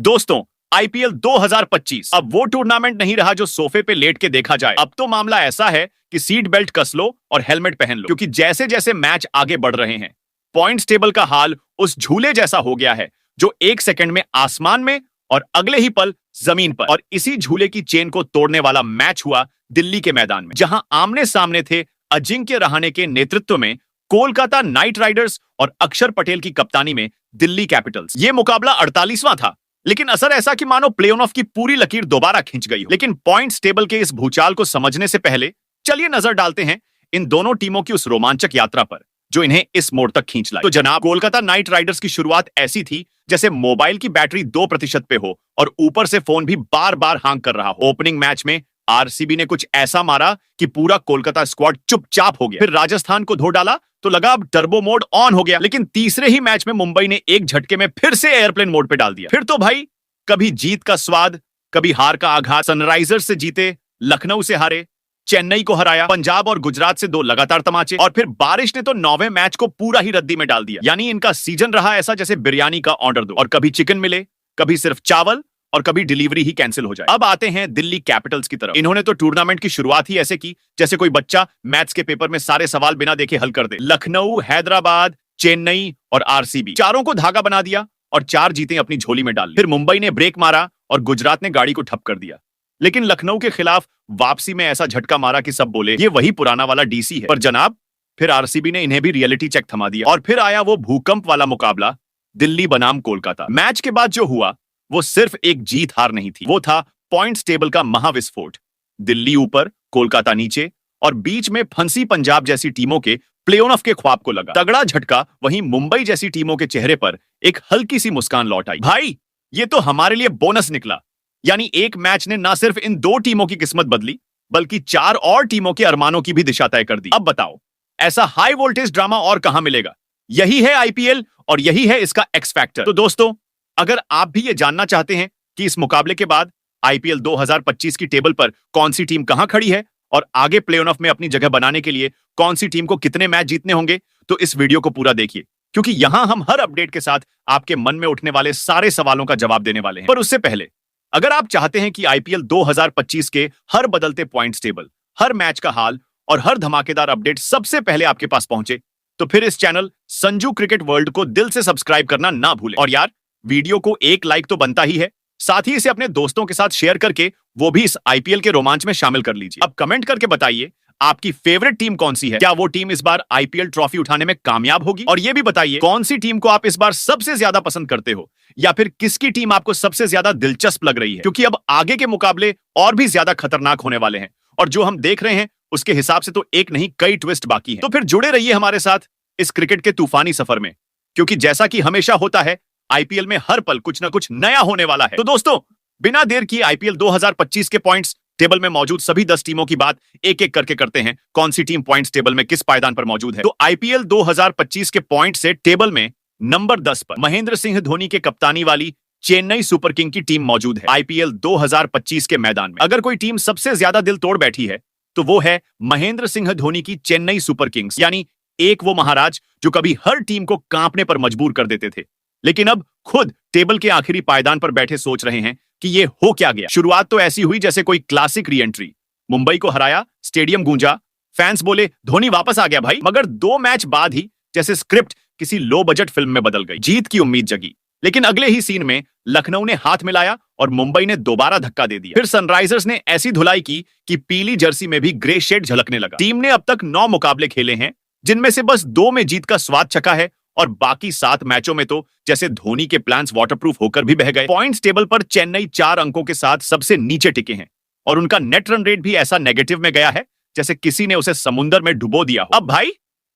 दोस्तों, आईपीएल 2025 अब वो टूर्नामेंट नहीं रहा जो सोफे पे लेट के देखा जाए। अब तो मामला ऐसा है कि सीट बेल्ट कस लो और हेलमेट पहन लो, क्योंकि जैसे जैसे मैच आगे बढ़ रहे हैं पॉइंट्स टेबल का हाल उस झूले जैसा हो गया है जो एक सेकंड में आसमान में और अगले ही पल जमीन पर। और इसी झूले की चेन को तोड़ने वाला मैच हुआ दिल्ली के मैदान में, जहां आमने सामने थे अजिंक्य रहाणे के नेतृत्व में कोलकाता नाइट राइडर्स और अक्षर पटेल की कप्तानी में दिल्ली कैपिटल्स। ये मुकाबला 48वां था, लेकिन असर ऐसा कि मानो प्ले ऑफ की पूरी लकीर दोबारा खींच गई हो। लेकिन पॉइंट्स टेबल के इस भूचाल को समझने से पहले चलिए नजर डालते हैं इन दोनों टीमों की उस रोमांचक यात्रा पर जो इन्हें इस मोड़ तक खींच लाई। तो जनाब, कोलकाता नाइट राइडर्स की शुरुआत ऐसी थी जैसे मोबाइल की बैटरी 2% पे हो और ऊपर से फोन भी बार बार हांग कर रहा हो। ओपनिंग मैच में आरसीबी ने कुछ ऐसा मारा कि पूरा कोलकाता स्क्वाड चुपचाप हो गया। फिर राजस्थान को धो डाला तो लगा अब टर्बो मोड ऑन हो गया, लेकिन तीसरे ही मैच में मुंबई ने एक झटके में फिर से एयरप्लेन मोड पे डाल दिया। फिर तो भाई कभी जीत का स्वाद, कभी हार का आघात। सनराइजर्स से जीते, लखनऊ से हारे, चेन्नई को हराया, पंजाब और गुजरात से 2 लगातार तमाचे, और फिर बारिश ने तो 9वें मैच को पूरा ही रद्दी में डाल दिया। यानी इनका सीजन रहा ऐसा जैसे बिरयानी का ऑर्डर दो और कभी चिकन मिले, कभी सिर्फ चावल और कभी डिलीवरी ही कैंसिल हो जाए। अब आते हैं दिल्ली कैपिटल्स की तरफ। इन्होंने तो टूर्नामेंट की शुरुआत ही ऐसे की जैसे कोई बच्चा मैथ्स के पेपर में सारे सवाल बिना देखे हल कर दे। लखनऊ, हैदराबाद, चेन्नई और आरसीबी चारों को धागा बना दिया और 4 जीतें अपनी झोली में डाल ली। फिर मुंबई ने ब्रेक मारा और गुजरात ने गाड़ी को ठप कर दिया, लेकिन लखनऊ के खिलाफ वापसी में ऐसा झटका मारा कि सब बोले ये वही पुराना वाला डीसी है। पर जनाब, फिर आरसीबी ने इन्हें भी रियलिटी चेक थमा दिया और फिर आया वो भूकंप वाला मुकाबला, दिल्ली बनाम कोलकाता। मैच के बाद जो हुआ वो सिर्फ एक जीत हार नहीं थी, वो था पॉइंट्स टेबल का महाविस्फोट। दिल्ली ऊपर, कोलकाता नीचे, और बीच में फंसी पंजाब जैसी टीमों के प्ले ऑफ के ख्वाब को लगा तगड़ा झटका। वहीं मुंबई जैसी टीमों के चेहरे पर एक हल्की सी मुस्कान लौट आई। भाई, ये तो हमारे लिए बोनस निकला। यानी एक मैच ने ना सिर्फ इन 2 टीमों की किस्मत बदली, बल्कि 4 और टीमों के अरमानों की भी दिशा तय कर दी। अब बताओ, ऐसा हाई वोल्टेज ड्रामा और कहां मिलेगा? यही है आईपीएल और यही है इसका एक्स फैक्टर। तो दोस्तों, अगर आप भी ये जानना चाहते हैं कि इस मुकाबले के बाद आईपीएल 2025 की टेबल पर कौन सी टीम कहां खड़ी है और आगे प्ले ऑफ में अपनी जगह बनाने के लिए कौन सी टीम को कितने मैच जीतने होंगे, तो इस वीडियो को पूरा देखिए, क्योंकि यहां हम हर अपडेट के साथ आपके मन में उठने वाले सारे सवालों का जवाब देने वाले हैं। पर उससे पहले, अगर आप चाहते हैं कि आईपीएल 2025 के हर बदलते पॉइंट्स टेबल, हर मैच का हाल और हर धमाकेदार अपडेट सबसे पहले आपके पास पहुंचे, तो फिर इस चैनल संजू क्रिकेट वर्ल्ड को दिल से सब्सक्राइब करना ना भूलें। और यार, वीडियो को एक लाइक तो बनता ही है, साथ ही इसे अपने दोस्तों के साथ शेयर करके वो भी इस आईपीएल के रोमांच में शामिल कर लीजिए। अब कमेंट करके बताइए आपकी फेवरेट टीम कौन सी है। क्या वो टीम इस बार आईपीएल ट्रॉफी उठाने में कामयाब होगी? और ये भी बताइए कौन सी टीम को आप इस बार सबसे ज्यादा पसंद करते हो, या फिर किसकी टीम आपको सबसे ज्यादा दिलचस्प लग रही है, क्योंकि अब आगे के मुकाबले और भी ज्यादा खतरनाक होने वाले हैं और जो हम देख रहे हैं उसके हिसाब से तो एक नहीं कई ट्विस्ट बाकी हैं। तो फिर जुड़े रहिए हमारे साथ इस क्रिकेट के तूफानी सफर में, क्योंकि जैसा कि हमेशा होता है, आईपीएल में हर पल कुछ ना कुछ नया होने वाला है। तो दोस्तों, बिना देर किए आईपीएल 2025 के पॉइंट्स टेबल में मौजूद सभी 10 टीमों की बात एक एक करके करते हैं। कौन सी टीम पॉइंट्स टेबल में किस पायदान पर मौजूद है? तो आईपीएल 2025 के पॉइंट से टेबल में नंबर 10 पर महेंद्र सिंह धोनी के कप्तानी वाली चेन्नई सुपर किंग की टीम मौजूद है। आईपीएल 2025 के मैदान में अगर कोई टीम सबसे ज्यादा दिल तोड़ बैठी है तो वो है महेंद्र सिंह धोनी की चेन्नई सुपर किंग्स। यानी एक वो महाराज जो कभी हर टीम को कांपने पर मजबूर कर देते थे, लेकिन अब खुद टेबल के आखिरी पायदान पर बैठे सोच रहे हैं कि ये हो क्या गया। शुरुआत तो ऐसी हुई जैसे कोई क्लासिक री एंट्री। मुंबई को हराया, स्टेडियम गूंजा, फैंस बोले धोनी वापस आ गया भाई। मगर 2 मैच बाद ही जैसे स्क्रिप्ट किसी लो बजट फिल्म में बदल गई। जीत की उम्मीद जगी, लेकिन अगले ही सीन में लखनऊ ने हाथ मिलाया और मुंबई ने दोबारा धक्का दे दिया। फिर सनराइजर्स ने ऐसी धुलाई की कि पीली जर्सी में भी ग्रे शेड झलकने लगा। टीम ने अब तक 9 मुकाबले खेले हैं, जिनमें से बस 2 में जीत का स्वाद चखा है और बाकी 7 मैचों में तो जैसे धोनी के प्लान्स वाटरप्रूफ होकर भी बह गए। पॉइंट्स टेबल पर चेन्नई 4 अंकों के साथ सबसे नीचे टिके हैं और उनका नेट रन रेट भी ऐसा नेगेटिव में गया है जैसे किसी ने उसे समुद्र में डुबो दिया हो। अब भाई,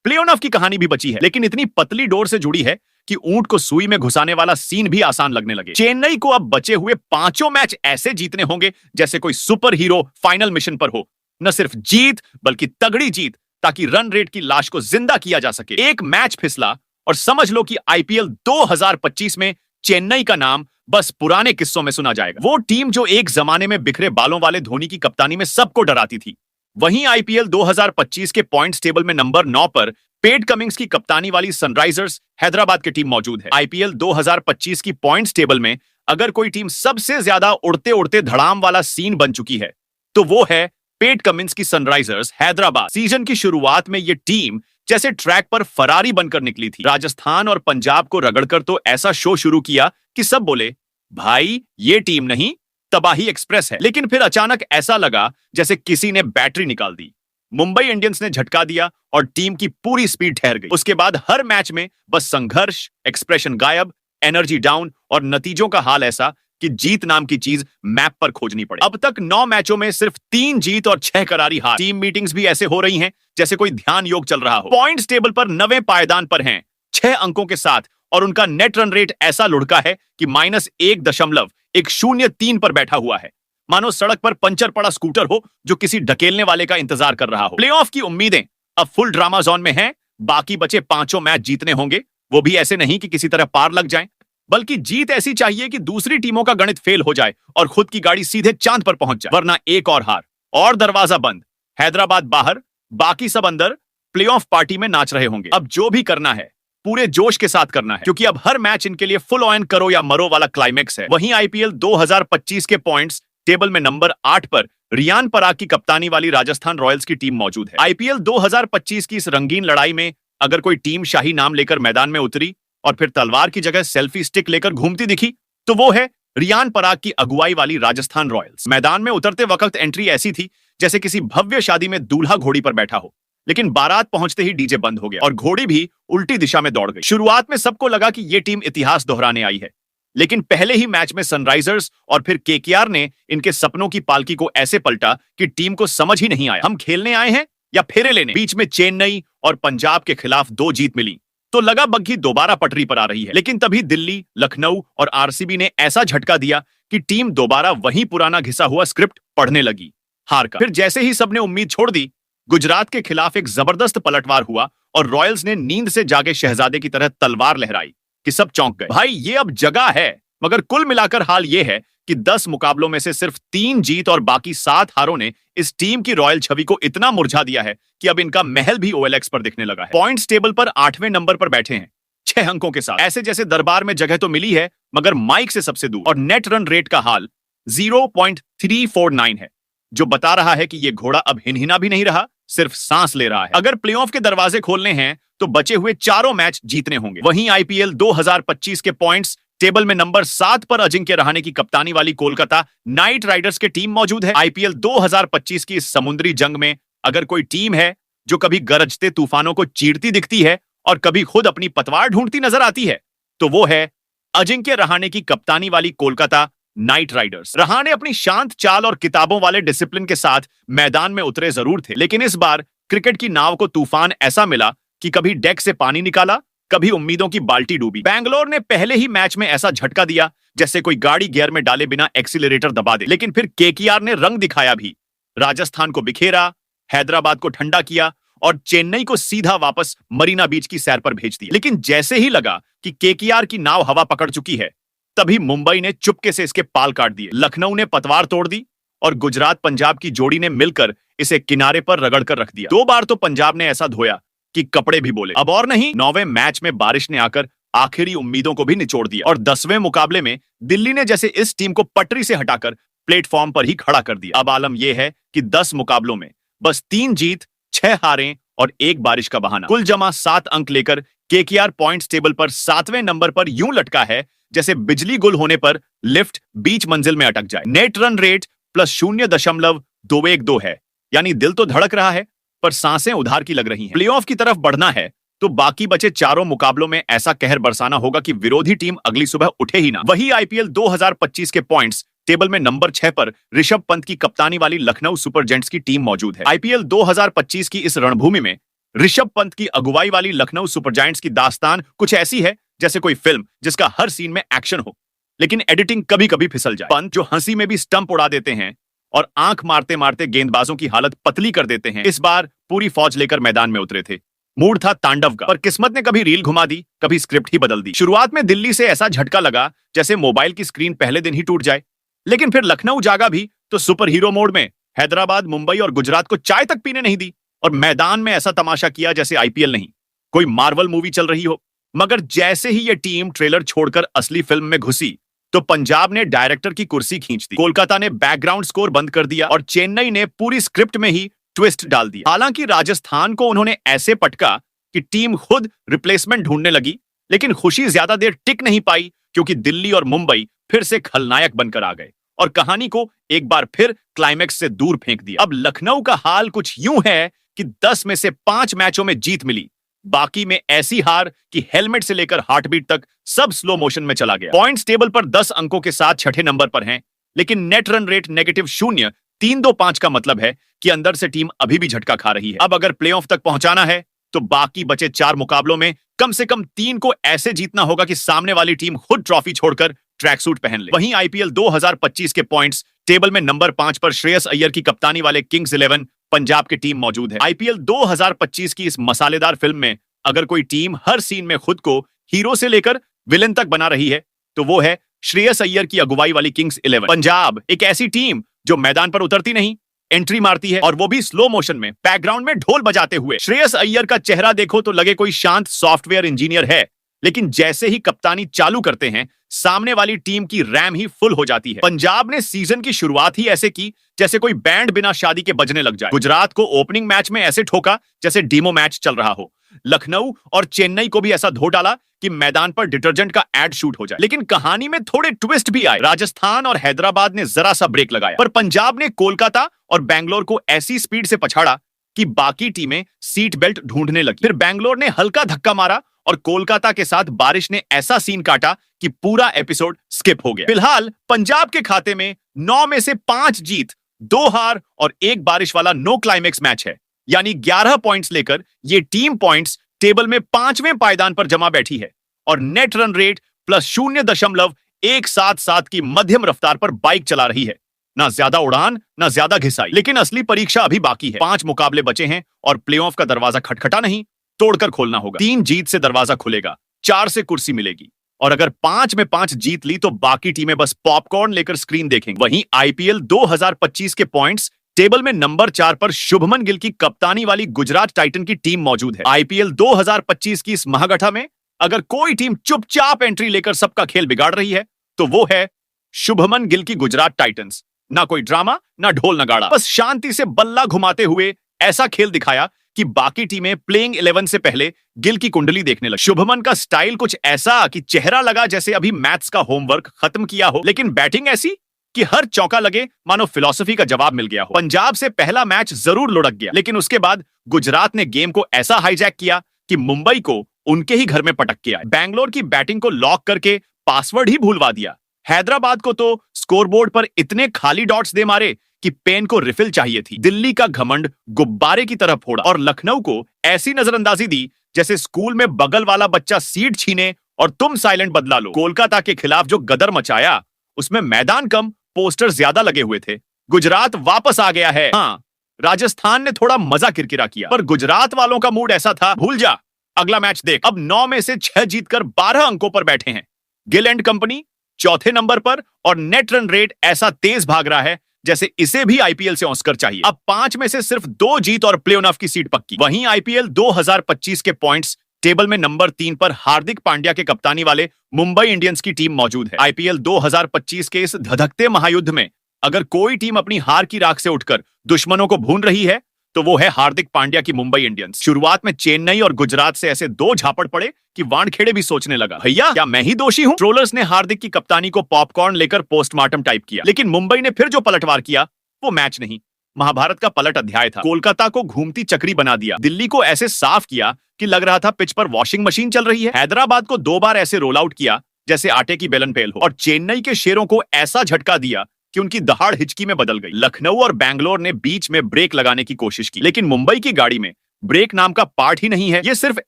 प्ले ऑफ की कहानी भी बची है, लेकिन इतनी पतली डोर से जुड़ी है कि ऊंट को सुई में घुसाने वाला सीन भी आसान लगने लगे। चेन्नई को अब बचे हुए 5 मैच ऐसे जीतने होंगे जैसे कोई सुपर हीरो फाइनल मिशन पर हो। न सिर्फ जीत बल्कि तगड़ी जीत, ताकि रन रेट की लाश को जिंदा किया जा सके। एक मैच फिसला और समझ लो कि आईपीएल 2025 में चेन्नई का नाम बस पुराने किस्सों में सुना जाएगा। वो टीम जो एक जमाने में बिखरे बालों वाले धोनी की कप्तानी में सबको डराती थी। वहीं आईपीएल 2025 के पॉइंट्स टेबल में नंबर 9 पर पेट कमिंग्स की कप्तानी वाली सनराइजर्स हैदराबाद की टीम मौजूद है। आईपीएल 2025 की पॉइंट्स टेबल में अगर कोई टीम सबसे ज्यादा उड़ते उड़ते धड़ाम वाला सीन बन चुकी है तो वो है पेट कमिंस की सनराइजर्स हैदराबाद। सीजन की शुरुआत में ये टीम जैसे ट्रैक पर फरारी बनकर निकली थी। राजस्थान और पंजाब को रगड़कर तो ऐसा शो शुरू किया कि सब बोले भाई ये टीम नहीं तबाही एक्सप्रेस है। लेकिन फिर अचानक ऐसा लगा जैसे किसी ने बैटरी निकाल दी। मुंबई इंडियंस ने झटका दिया और टीम की पूरी स्पीड ठहर गई। उसके बाद हर मैच में बस संघर्ष, एक्सप्रेशन गायब, एनर्जी डाउन और नतीजों का हाल ऐसा कि जीत नाम की चीज मैप पर खोजनी पड़े। अब तक 9 मैचों में सिर्फ 3 जीत और 6 करारी हार। टीम मीटिंग्स भी ऐसे हो रही हैं जैसे कोई ध्यान योग चल रहा हो। पॉइंट्स टेबल पर 9वें पायदान पर हैं 6 अंकों के साथ और उनका नेट रन रेट ऐसा लुढ़का है कि -1.103 पर बैठा हुआ है। मानो सड़क पर पंचर पड़ा स्कूटर हो जो किसी ढकेलने वाले का इंतजार कर रहा हो। प्लेऑफ की उम्मीदें अब फुल ड्रामा जोन में हैं। बाकी बचे 5 मैच जीतने होंगे, वो भी ऐसे नहीं कि किसी तरह पार लग जाएं, बल्कि जीत ऐसी चाहिए कि दूसरी टीमों का गणित फेल हो जाए और खुद की गाड़ी सीधे चांद पर पहुंच जाए, वरना एक और हार और दरवाजा बंद। हैदराबाद बाहर, बाकी सब अंदर प्लेऑफ पार्टी में नाच रहे होंगे। अब जो भी करना है पूरे जोश के साथ करना है, क्योंकि अब हर मैच इनके लिए फुल ऑन करो या मरो वाला क्लाइमेक्स है। वहीं आईपीएल 2025 के पॉइंट्स टेबल में नंबर 8 पर रियान पराग की कप्तानी वाली राजस्थान रॉयल्स की टीम मौजूद है। आईपीएल 2025 की इस रंगीन लड़ाई में अगर कोई टीम शाही नाम लेकर मैदान में उतरी और फिर तलवार की जगह सेल्फी स्टिक लेकर घूमती दिखी तो वो है रियान पराग की अगुवाई वाली राजस्थान रॉयल्स। मैदान में उतरते वक्त एंट्री ऐसी थी जैसे किसी भव्य शादी में दूल्हा घोड़ी पर बैठा हो, लेकिन बारात पहुंचते ही डीजे बंद हो गया और घोड़ी भी उल्टी दिशा में दौड़ गई। शुरुआत में सबको लगा कि यह टीम इतिहास दोहराने आई है, लेकिन पहले ही मैच में सनराइजर्स और फिर केकेआर ने इनके सपनों की पालकी को ऐसे पलटा कि टीम को समझ ही नहीं आया हम खेलने आए हैं या फेरे लेने। बीच में चेन्नई और पंजाब के खिलाफ 2 जीत मिली तो लगा बग्घी दोबारा पटरी पर आ रही है। लेकिन तभी दिल्ली, लखनऊ और आरसीबी ने ऐसा झटका दिया कि टीम दोबारा वही पुराना घिसा हुआ स्क्रिप्ट पढ़ने लगी, हार का। फिर जैसे ही सबने उम्मीद छोड़ दी, गुजरात के खिलाफ एक जबरदस्त पलटवार हुआ और रॉयल्स ने नींद से जागे शहजादे की तरह तलवार लहराई कि सब चौंक गए। भाई ये अब जगह है, मगर कुल मिलाकर हाल ये है कि 10 मुकाबलों में से सिर्फ 3 जीत और बाकी 7 हारों ने इस टीम की रॉयल छवि को इतना मुरझा दिया है कि अब इनका महल भी ओएलएक्स पर दिखने लगा है। पॉइंट्स टेबल पर 8वें नंबर पर बैठे हैं 6 अंकों के साथ। ऐसे जैसे दरबार में जगह तो मिली है मगर माइक से सबसे दूर। और नेट रन रेट का हाल 0.349 है, जो बता रहा है कि ये घोड़ा अब हिनहिना भी नहीं रहा, सिर्फ सांस ले रहा है। अगर प्लेऑफ के दरवाजे खोलने हैं तो बचे हुए चारों मैच जीतने होंगे। वहीं आईपीएल 2025 के पॉइंट्स टेबल में नंबर 7 पर अजिंक्य रहाणे की कप्तानी वाली कोलकाता नाइट राइडर्स की टीम मौजूद है। आईपीएल 2025 की इस समुद्री जंग में अगर कोई टीम है जो कभी गरजते तूफानों को चीरती दिखती है और कभी खुद अपनी पतवार ढूंढती नजर आती है तो वो है अजिंक्य रहाणे की कप्तानी वाली कोलकाता नाइट राइडर्स। रहाणे अपनी शांत चाल और किताबों वाले डिसिप्लिन के साथ मैदान में उतरे जरूर थे, लेकिन इस बार क्रिकेट की नाव को तूफान ऐसा मिला कि कभी डेक से पानी निकाला, कभी उम्मीदों की बाल्टी डूबी। बैंगलोर ने पहले ही मैच में ऐसा झटका दिया जैसे कोई गाड़ी गियर में डाले बिना एक्सीलरेटर दबा दे। लेकिन फिर केकेआर ने रंग दिखाया भी, राजस्थान को बिखेरा, हैदराबाद को ठंडा किया और चेन्नई को सीधा वापस मरीना बीच की सैर पर भेज दिया। लेकिन जैसे ही लगा कि केकेआर की नाव हवा पकड़ चुकी है, तभी मुंबई ने चुपके से इसके पाल काट दिए। लखनऊ ने पतवार तोड़ दी और गुजरात पंजाब की जोड़ी ने मिलकर इसे किनारे पर रगड़ कर रख दिया। 2 बार तो पंजाब ने ऐसा धोया कि कपड़े भी बोले। अब और नहीं, 9वें मैच में बारिश ने आकर आखिरी उम्मीदों को भी निचोड़ दिया और 10वें मुकाबले में दिल्ली ने जैसे इस टीम को पटरी से हटाकर प्लेटफॉर्म पर ही खड़ा कर दिया। अब आलम यह है कि 10 मुकाबलों में बस 3 जीत, 6 हारें और 1 बारिश का बहाना। कुल जमा 7 अंक लेकर केकेआर पॉइंट्स टेबल पर 7वें नंबर पर यूं लटका है जैसे बिजली गुल होने पर लिफ्ट बीच मंजिल में अटक जाए। नेट रन रेट +0.212 है, यानी दिल तो धड़क रहा है पर सांसें उधार की लग रही हैं। प्लेऑफ की तरफ बढ़ना है तो बाकी बचे चारों मुकाबलों में ऐसा कहर बरसाना होगा कि विरोधी टीम अगली सुबह उठे ही ना। वही आईपीएल 2025 के पॉइंट्स टेबल में नंबर 6 पर ऋषभ पंत की कप्तानी वाली लखनऊ सुपर जेंट्स की टीम मौजूद है। आईपीएल 2025 की इस रणभूमि में ऋषभ पंत की अगुवाई वाली लखनऊ सुपर जायंट्स की दास्तान कुछ ऐसी है जैसे कोई फिल्म जिसका हर सीन में एक्शन हो, लेकिन एडिटिंग कभी कभी फिसल जाए। पंत जो हंसी में भी स्टंप उड़ा देते हैं और आंख मारते मारते गेंदबाजों की हालत पतली कर देते हैं, इस बार पूरी फौज लेकर मैदान में उतरे थे। मूड था तांडव का, पर किस्मत ने कभी रील घुमा दी, कभी स्क्रिप्ट ही बदल दी। शुरुआत में दिल्ली से ऐसा झटका लगा जैसे मोबाइल की स्क्रीन पहले दिन ही टूट जाए, लेकिन फिर लखनऊ जागा भी तो सुपर हीरो मोड में हैदराबाद, मुंबई और गुजरात को चाय तक पीने नहीं दी और मैदान में ऐसा तमाशा किया जैसे आईपीएल नहीं, कोई मार्वल मूवी चल रही हो। मगर जैसे ही ये टीम ट्रेलर छोड़कर असली फिल्म में घुसी, तो पंजाब ने डायरेक्टर की कुर्सी खींच दी, कोलकाता ने बैकग्राउंड स्कोर बंद कर दिया और चेन्नई ने पूरी स्क्रिप्ट में ही ट्विस्ट डाल दिया। हालांकि राजस्थान को उन्होंने ऐसे पटका कि टीम खुद रिप्लेसमेंट ढूंढने लगी, लेकिन खुशी ज्यादा देर टिक नहीं पाई क्योंकि दिल्ली और मुंबई फिर से खलनायक बनकर आ गए और कहानी को एक बार फिर क्लाइमैक्स से दूर फेंक दिया। अब लखनऊ का हाल कुछ यूं है कि 10 में से 5 मैचों में जीत मिली, बाकी में ऐसी हार कि हेलमेट से लेकर हार्टबीट तक सब स्लो मोशन में चला गया। पॉइंट्स टेबल पर 10 अंकों के साथ छठे नंबर पर हैं, लेकिन नेट रन रेट -0.325 का मतलब है कि अंदर से टीम अभी भी झटका खा रही है। अब अगर प्लेऑफ तक पहुंचाना है तो बाकी बचे 4 मुकाबलों में कम से कम 3 को ऐसे जीतना होगा कि सामने वाली टीम खुद ट्रॉफी छोड़कर ट्रैक सूट पहन ले। वहीं आईपीएल 2025 के पॉइंट्स टेबल में नंबर 5 पर श्रेयस अय्यर की कप्तानी वाले किंग्स 11 पंजाब की टीम मौजूद है। आईपीएल 2025 की इस मसालेदार फिल्म में अगर कोई टीम हर सीन में खुद को हीरो से लेकर विलेन तक बना रही है तो वो है श्रेयस अय्यर की अगुवाई वाली किंग्स 11। पंजाब एक ऐसी टीम जो मैदान पर उतरती नहीं, एंट्री मारती है और वो भी स्लो मोशन में, बैकग्राउंड में ढोल बजाते हुए। श्रेयस अय्यर का चेहरा देखो तो लगे कोई शांत सॉफ्टवेयर इंजीनियर है, लेकिन जैसे ही कप्तानी चालू करते हैं सामने वाली टीम की रैम ही फुल हो जाती है। पंजाब ने सीजन की शुरुआत ही ऐसे की जैसे कोई बैंड बिना शादी के बजने लग जाए। गुजरात को ओपनिंग मैच में ऐसे ठोका जैसे डीमो मैच चल रहा हो। लखनऊ और चेन्नई को भी ऐसा धो डाला कि मैदान पर डिटर्जेंट का एड शूट हो जाए। लेकिन कहानी में थोड़े ट्विस्ट भी आए। राजस्थान और हैदराबाद ने जरा सा ब्रेक लगाया, पर पंजाब ने कोलकाता और बैंगलोर को ऐसी स्पीड से पछाड़ा कि बाकी टीमें सीट बेल्ट ढूंढने लगी। फिर बैंगलोर ने हल्का धक्का मारा और कोलकाता के साथ बारिश ने ऐसा सीन काटा कि पूरा एपिसोड स्किप हो गया। फिलहाल पंजाब के खाते में 9 में से 5 जीत, 2 हार और 1 बारिश वाला नो क्लाइमेक्स मैच है, यानी 11 पॉइंट्स लेकर ये टीम पॉइंट्स टेबल में 5वें पायदान पर जमा बैठी है और नेट रन रेट +0.177 की मध्यम रफ्तार पर बाइक चला रही है। ना ज्यादा उड़ान, ना ज्यादा घिसाई, लेकिन असली परीक्षा अभी बाकी है। 5 मुकाबले बचे हैं और प्लेऑफ का दरवाजा खटखटा नहीं, तोड़कर खोलना होगा। 3 जीत से दरवाजा खुलेगा, 4 से कुर्सी मिलेगी और अगर 5 में 5 जीत ली तो बाकी टीमें बस पॉपकॉर्न लेकर स्क्रीन देखेंगी। वहीं आईपीएल 2025 के पॉइंट्स टेबल में नंबर 4 पर शुभमन गिल की कप्तानी वाली गुजरात टाइटन की टीम मौजूद है। आईपीएल 2025 की इस महागठा में अगर कोई टीम चुपचाप एंट्री लेकर सबका खेल बिगाड़ रही है तो वो है शुभमन गिल की गुजरात टाइटंस। ना कोई ड्रामा, ना ढोल नगाड़ा, बस शांति से बल्ला घुमाते हुए ऐसा खेल दिखाया कि बाकी टीमें प्लेइंग 11 से पहले गिल की कुंडली देखने लगी। शुभमन का स्टाइल कुछ ऐसा कि चेहरा लगा जैसे अभी मैथ्स का होमवर्क खत्म किया हो, लेकिन बैटिंग ऐसी कि हर चौका लगे मानो फिलॉसफी का जवाब मिल गया हो। पंजाब से पहला मैच जरूर लुढ़क गया, लेकिन उसके बाद गुजरात ने गेम को ऐसा हाईजैक किया कि मुंबई को उनके ही घर में पटक के आए। बैंगलोर की बैटिंग को लॉक करके पासवर्ड ही भूलवा दिया। हैदराबाद को तो स्कोरबोर्ड पर इतने खाली डॉट्स दे मारे कि पेन को रिफिल चाहिए थी। दिल्ली का घमंड गुब्बारे की तरह फोड़ा और लखनऊ को ऐसी नजरअंदाजी दी जैसे स्कूल में बगल वाला बच्चा सीट छीने और तुम साइलेंट बदला लो। कोलकाता के खिलाफ जो गदर मचाया उसमें मैदान कम, पोस्टर ज्यादा लगे हुए थे। गुजरात वापस आ गया है। हाँ, राजस्थान ने थोड़ा मजा किरकिरा किया, पर गुजरात वालों का मूड ऐसा था, भूल जा, अगला मैच देख। अब 9 में से 6 जीतकर 12 अंकों पर बैठे हैं। गिल एंड कंपनी चौथे नंबर पर और नेट रन रेट ऐसा तेज भाग रहा है जैसे इसे भी आईपीएल से ऑस्कर चाहिए। अब 5 में से सिर्फ 2 जीत और प्ले ऑफ की सीट पक्की। वहीं आईपीएल 2025 के पॉइंट्स टेबल में नंबर 3 पर हार्दिक पांड्या के कप्तानी वाले मुंबई इंडियंस की टीम मौजूद है। आईपीएल 2025 के इस धधकते महायुद्ध में अगर कोई टीम अपनी हार की राख से उठकर दुश्मनों को भून रही है तो वो है हार्दिक पांड्या की मुंबई इंडियंस। शुरुआत में चेन्नई और गुजरात से ऐसे 2 झापड़ पड़े कि वानखेड़े भी सोचने लगा, भैया क्या मैं ही दोषी हूं? ट्रोलर्स ने हार्दिक की कप्तानी को पॉपकॉर्न लेकर पोस्टमार्टम टाइप किया, लेकिन मुंबई ने फिर जो पलटवार किया वो मैच नहीं, महाभारत का पलट अध्याय था। कोलकाता को घूमती चक्री बना दिया, दिल्ली को ऐसे साफ किया कि लग रहा था पिच पर वॉशिंग मशीन चल रही है। हैदराबाद को 2 बार ऐसे रोल आउट किया जैसे आटे की बेलन फेल हो और चेन्नई के शेरों को ऐसा झटका दिया कि उनकी दहाड़ हिचकी में बदल गई। लखनऊ और बैंगलोर ने बीच में ब्रेक लगाने की कोशिश की, लेकिन मुंबई की गाड़ी में ब्रेक नाम का पार्ट ही नहीं है, ये सिर्फ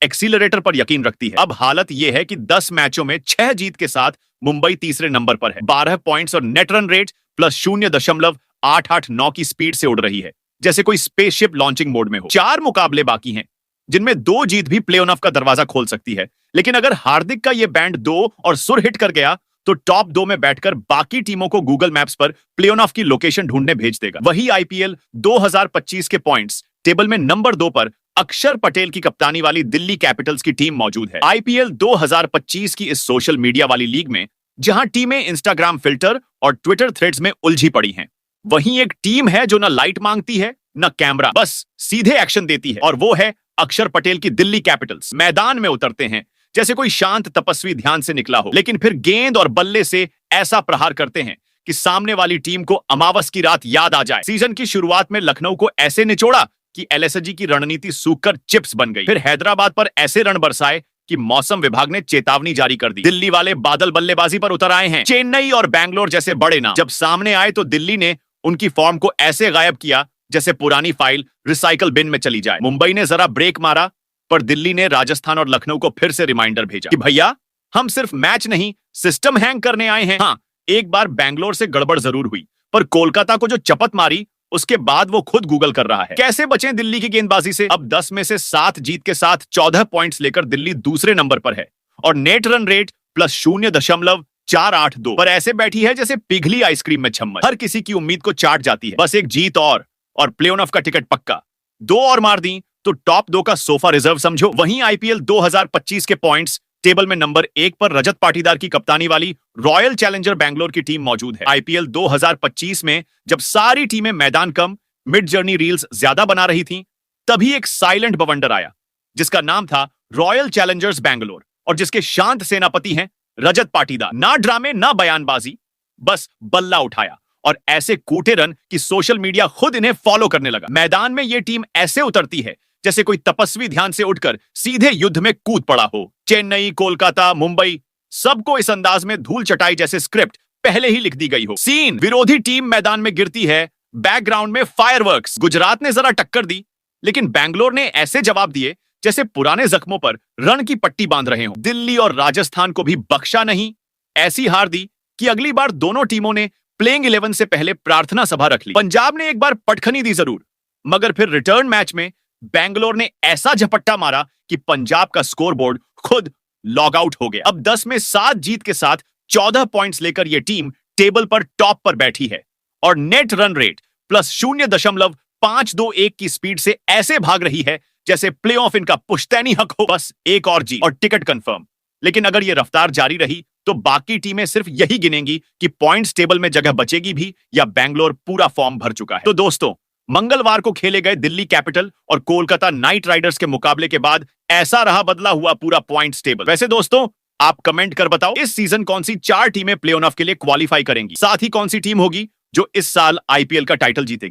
एक्सीलरेटर पर यकीन रखती है। अब हालत ये है कि 10 मैचों में 6 जीत के साथ मुंबई तीसरे नंबर पर है। 12 पॉइंट्स और नेट रन रेट +0.889 की स्पीड से उड़ रही है, जैसे कोई स्पेसशिप लॉन्चिंग मोड में हो। 4 मुकाबले बाकी हैं, जिनमें 2 जीत भी प्ले ऑफ का दरवाजा खोल सकती है। लेकिन अगर हार्दिक का ये बैंड 2 और सुर हिट कर गया तो टॉप 2 में बैठकर बाकी टीमों को गूगल मैप्स पर प्ले ऑफ की लोकेशन ढूंढने भेज देगा। वही आईपीएल 2025 के पॉइंट्स टेबल में नंबर 2 पर अक्षर पटेल की कप्तानी वाली दिल्ली कैपिटल्स की टीम मौजूद है। आईपीएल 2025 की इस सोशल मीडिया वाली लीग में जहां टीमें इंस्टाग्राम फिल्टर और ट्विटर थ्रेड्स में उलझी पड़ी हैं, वहीं एक टीम है जो न लाइट मांगती है न कैमरा, बस सीधे एक्शन देती है, और वो है अक्षर पटेल की दिल्ली कैपिटल्स। मैदान में उतरते हैं जैसे कोई शांत तपस्वी ध्यान से निकला हो, लेकिन फिर गेंद और बल्ले से ऐसा प्रहार करते हैं कि सामने वाली टीम को अमावस की रात याद आ जाए। सीजन की शुरुआत में लखनऊ को ऐसे निचोड़ा कि एलएसजी की रणनीति सूखकर चिप्स बन गई। फिर हैदराबाद पर ऐसे रण बरसाए कि मौसम विभाग ने चेतावनी जारी कर दी। दिल्ली वाले बादल बल्लेबाजी पर उतर आए हैं। चेन्नई और बैंगलोर जैसे बड़े नाम जब सामने आए तो दिल्ली ने उनकी फॉर्म को ऐसे गायब किया जैसे पुरानी फाइल रिसाइकल बिन में चली जाए। मुंबई ने जरा ब्रेक मारा, पर दिल्ली ने राजस्थान और लखनऊ को फिर से रिमाइंडर भेजा कि भैया हम सिर्फ मैच नहीं सिस्टम हैंग करने आए हैं। हाँ, एक बार बैंगलोर से गड़बड़ जरूर हुई, पर कोलकाता को जो चपत मारी उसके बाद वो खुद गूगल कर रहा है कैसे बचें दिल्ली की गेंदबाजी से। अब 10 में से 7 जीत के साथ 14 पॉइंट्स लेकर दिल्ली दूसरे नंबर पर है और नेट रन रेट +0.482 पर ऐसे बैठी है जैसे पिघली आइसक्रीम में चम्मच। हर किसी की उम्मीद को चाट जाती है। बस एक जीत और प्ले ऑफ का टिकट पक्का। 2 और मार दी तो टॉप 2 का सोफा रिजर्व समझो। वहीं आईपीएल 2025 के पॉइंट्स टेबल में नंबर 1 पर रजत पाटीदार की कप्तानी वाली रॉयल चैलेंजर बैंगलोर की टीम मौजूद है। आईपीएल 2025 में जब सारी टीमें मैदान कम मिड जर्नी रील्स ज्यादा बना रही थीं, तभी एक साइलेंट बवंडर आया जिसका नाम था रॉयल चैलेंजर्स बैंगलोर और जिसके शांत सेनापति हैं रजत पाटीदार। ना ड्रामे ना बयानबाजी, बस बल्ला उठाया और ऐसे कूटे रन कि सोशल मीडिया खुद इन्हें फॉलो करने लगा। मैदान में यह टीम ऐसे उतरती है जैसे कोई तपस्वी ध्यान से उठकर सीधे युद्ध में कूद पड़ा हो। चेन्नई, कोलकाता, मुंबई, सबको इस अंदाज में धूल चटाई जैसे स्क्रिप्ट पहले ही लिख दी गई हो। सीन विरोधी टीम मैदान में गिरती है, बैकग्राउंड में फायरवर्क्स। गुजरात ने जरा टक्कर दी, लेकिन बैंगलोर ने ऐसे जवाब दिए जैसे पुराने जख्मों पर रण की पट्टी बांध रहे हो। दिल्ली और राजस्थान को भी बख्शा नहीं, ऐसी हार दी कि अगली बार दोनों टीमों ने प्लेइंग 11 से पहले प्रार्थना सभा रख ली। पंजाब ने एक बार पटखनी दी जरूर, मगर फिर रिटर्न मैच में बैंगलोर ने ऐसा झपट्टा मारा कि पंजाब का स्कोरबोर्ड खुद लॉग आउट हो गया। अब 10 में 7 जीत के साथ 14 पॉइंट्स लेकर यह टीम टेबल पर टॉप पर बैठी है और नेट रन रेट +0.521 की स्पीड से ऐसे भाग रही है जैसे प्लेऑफ इनका पुश्तैनी हक हो। बस एक और जीत और टिकट कंफर्म। लेकिन अगर यह रफ्तार जारी रही तो बाकी टीमें सिर्फ यही गिनेंगी कि पॉइंट्स टेबल में जगह बचेगी भी या बैंगलोर पूरा फॉर्म भर चुका है। तो दोस्तों, मंगलवार को खेले गए दिल्ली कैपिटल और कोलकाता नाइट राइडर्स के मुकाबले के बाद ऐसा रहा बदला हुआ पूरा पॉइंट्स टेबल। वैसे दोस्तों, आप कमेंट कर बताओ इस सीजन कौन सी 4 टीमें प्ले ऑफ के लिए क्वालिफाई करेंगी, साथ ही कौन सी टीम होगी जो इस साल आईपीएल का टाइटल जीतेगी।